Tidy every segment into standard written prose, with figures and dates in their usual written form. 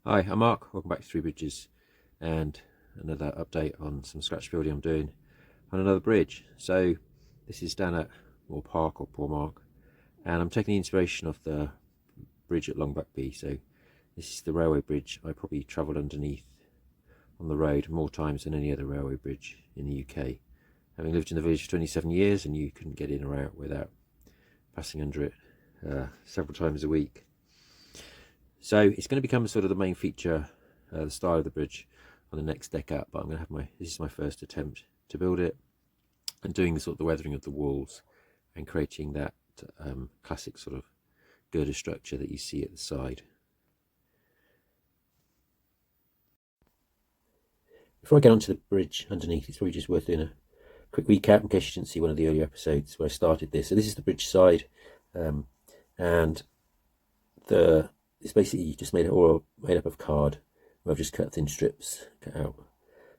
Hi, I'm Mark. Welcome back to Three Bridges and another update on some scratch building I'm doing on another bridge. So this is down at Moor Park or Poor Mark, and I'm taking the inspiration of the bridge at Long Buckby. So this is the railway bridge I probably travelled underneath on the road more times than any other railway bridge in the UK. Having lived in the village for 27 years, and you couldn't get in or out without passing under it several times a week. So it's going to become sort of the main feature, the style of the bridge on the next deck up. But I'm going to have this is my first attempt to build it, and doing the sort of the weathering of the walls and creating that classic sort of girder structure that you see at the side. Before I get onto the bridge underneath, it's probably just worth doing a quick recap in case you didn't see one of the earlier episodes where I started this. So this is the bridge side, and it's basically just made up of card. I've just cut thin strips, cut out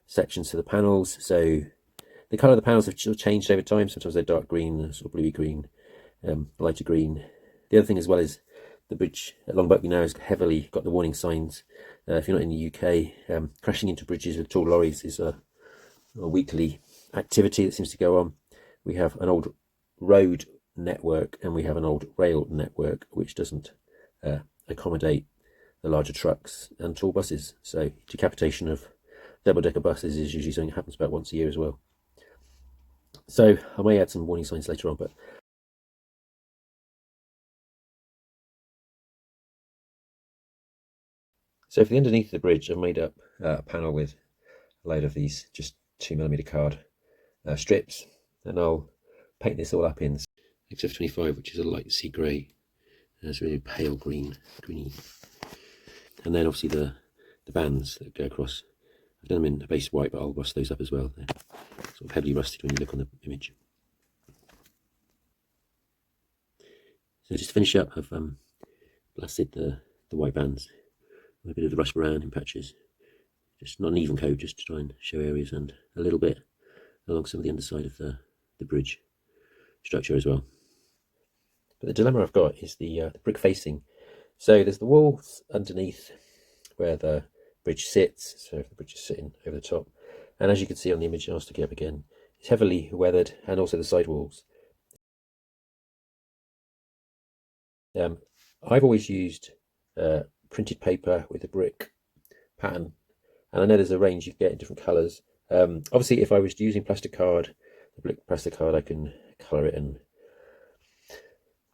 sections for the panels. So the colour of the panels have changed over time. Sometimes they're dark green, sort of bluey green, lighter green. The other thing as well is the bridge at Long Buckby now has heavily got the warning signs. If you're not in the UK, crashing into bridges with tall lorries is a weekly activity that seems to go on. We have an old road network and we have an old rail network which doesn't accommodate the larger trucks and tall buses. So decapitation of double-decker buses is usually something that happens about once a year as well. So I may add some warning signs later on, but so for the underneath of the bridge, I've made up a panel with a load of these just 2mm card strips, and I'll paint this all up in XF25, which is a light sea grey. It's really pale greeny. And then obviously the bands that go across, I've done them in a base white, but I'll rust those up as well. They're sort of heavily rusted when you look on the image. So just to finish up, I've blasted the white bands with a bit of the rust brown in patches. Just not an even coat, just to try and show areas, and a little bit along some of the underside of the bridge structure as well. But the dilemma I've got is the brick facing. So there's the walls underneath where the bridge sits, so if the bridge is sitting over the top, and as you can see on the image, I'll stick it up again, it's heavily weathered, and also the side walls. I've always used printed paper with a brick pattern, and I know there's a range you can get in different colours. Obviously if I was using plastic card, the brick plastic card, I can colour it and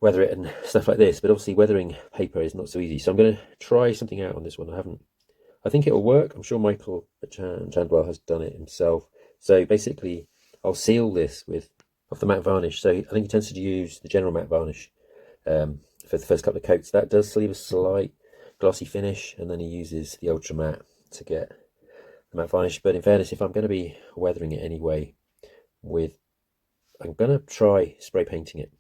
weather it and stuff like this, but obviously weathering paper is not so easy. So I'm going to try something out on this one. I think it'll work. I'm sure Michael at Chandwell has done it himself. So basically I'll seal this with the matte varnish. So I think he tends to use the general matte varnish for the first couple of coats. That does leave a slight glossy finish, and then he uses the ultra matte to get the matte varnish. But in fairness, if I'm going to be weathering it anyway, I'm going to try spray painting it.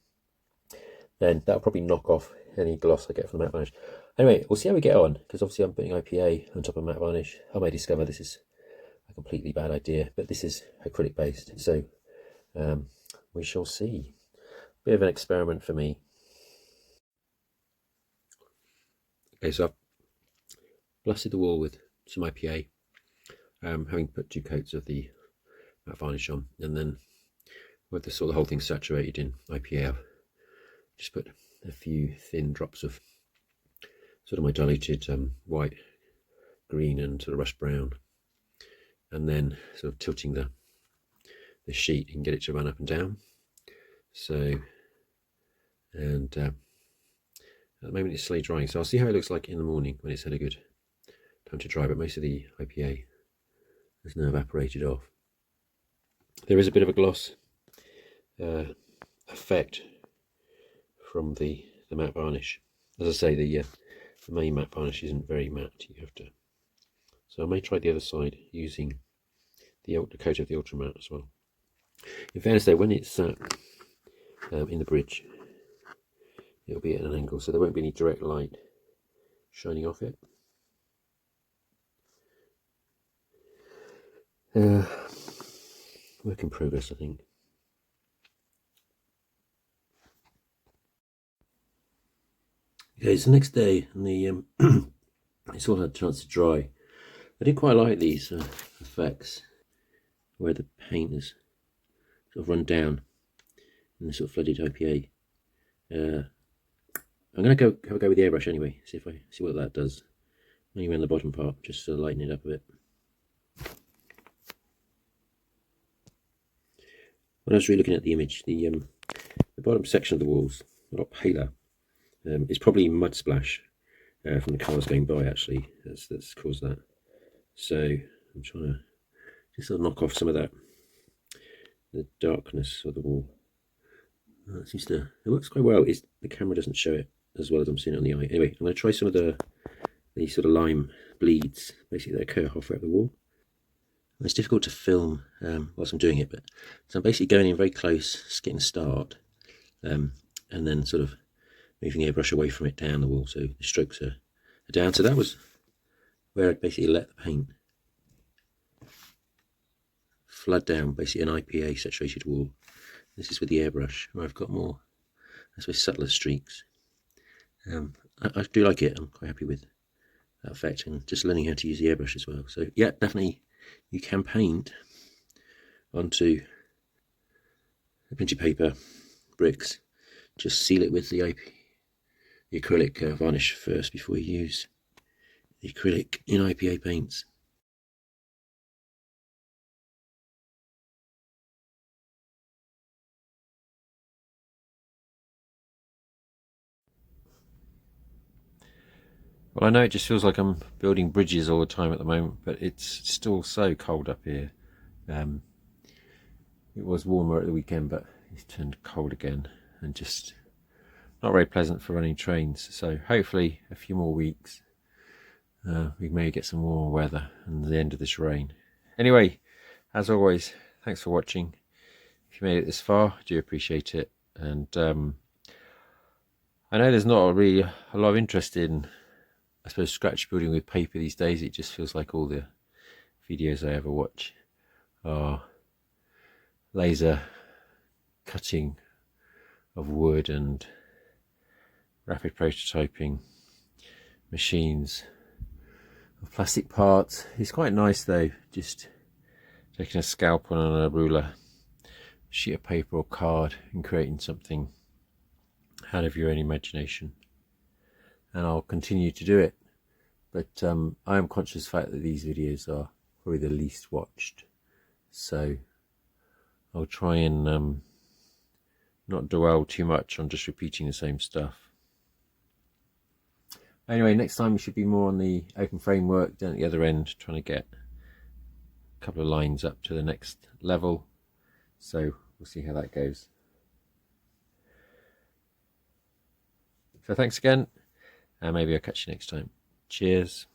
Then that'll probably knock off any gloss I get from the matte varnish. Anyway, we'll see how we get on, because obviously I'm putting IPA on top of matte varnish. I may discover this is a completely bad idea, but this is acrylic based, so we shall see. Bit of an experiment for me. Okay, so I've blasted the wall with some IPA, having put 2 coats of the matte varnish on, and then with the whole thing saturated in IPA, I've just put a few thin drops of sort of my diluted white, green, and sort of rust brown, and then sort of tilting the sheet, you can get it to run up and down. So, and at the moment it's slowly drying, so I'll see how it looks like in the morning when it's had a good time to dry, but most of the IPA has now evaporated off. There is a bit of a gloss effect from the matte varnish. As I say, the main matte varnish isn't very matte. You have to. So I may try the other side using the coat of the ultra matte as well. In fairness, though, when it's sat in the bridge, it'll be at an angle, so there won't be any direct light shining off it. Work in progress, I think. Okay, it's the next day, and the It's all had a chance to dry. I did quite like these effects where the paint is sort of run down in the sort of flooded IPA. I'm going to go have a go with the airbrush anyway, see what that does. Only around the bottom part, just to lighten it up a bit. When I was re-looking at the image, the bottom section of the walls, a lot paler. It's probably mud splash from the cars going by, actually, that's caused that. So I'm trying to just sort of knock off some of that, the darkness of the wall. It works quite well. The camera doesn't show it as well as I'm seeing it on the eye. Anyway, I'm going to try some of these sort of lime bleeds, basically they occur halfway up the wall. And it's difficult to film whilst I'm doing it, but so I'm basically going in very close, just getting a start, and then sort of moving the airbrush away from it down the wall, so the strokes are down. So that was where I basically let the paint flood down, basically an IPA saturated wall. This is with the airbrush, where I've got more, I suppose, subtler streaks. I do like it. I'm quite happy with that effect, and just learning how to use the airbrush as well. So yeah, definitely you can paint onto the printed paper, bricks. Just seal it with the acrylic varnish first before you use the acrylic in IPA paints. Well, I know it just feels like I'm building bridges all the time at the moment, but it's still so cold up here. It was warmer at the weekend, but it's turned cold again, and just not very pleasant for running trains. So hopefully a few more weeks we may get some warmer weather and the end of this rain. Anyway, as always, thanks for watching. If you made it this far, I do appreciate it. And I know there's not really a lot of interest in, I suppose, scratch building with paper these days. It just feels like all the videos I ever watch are laser cutting of wood and rapid prototyping machines of plastic parts. It's quite nice though, just taking a scalpel and a ruler, a sheet of paper or card, and creating something out of your own imagination. And I'll continue to do it, but I am conscious of the fact that these videos are probably the least watched, so I'll try and not dwell too much on just repeating the same stuff. Anyway, next time we should be more on the open framework down at the other end, trying to get a couple of lines up to the next level. So we'll see how that goes. So thanks again, and maybe I'll catch you next time. Cheers.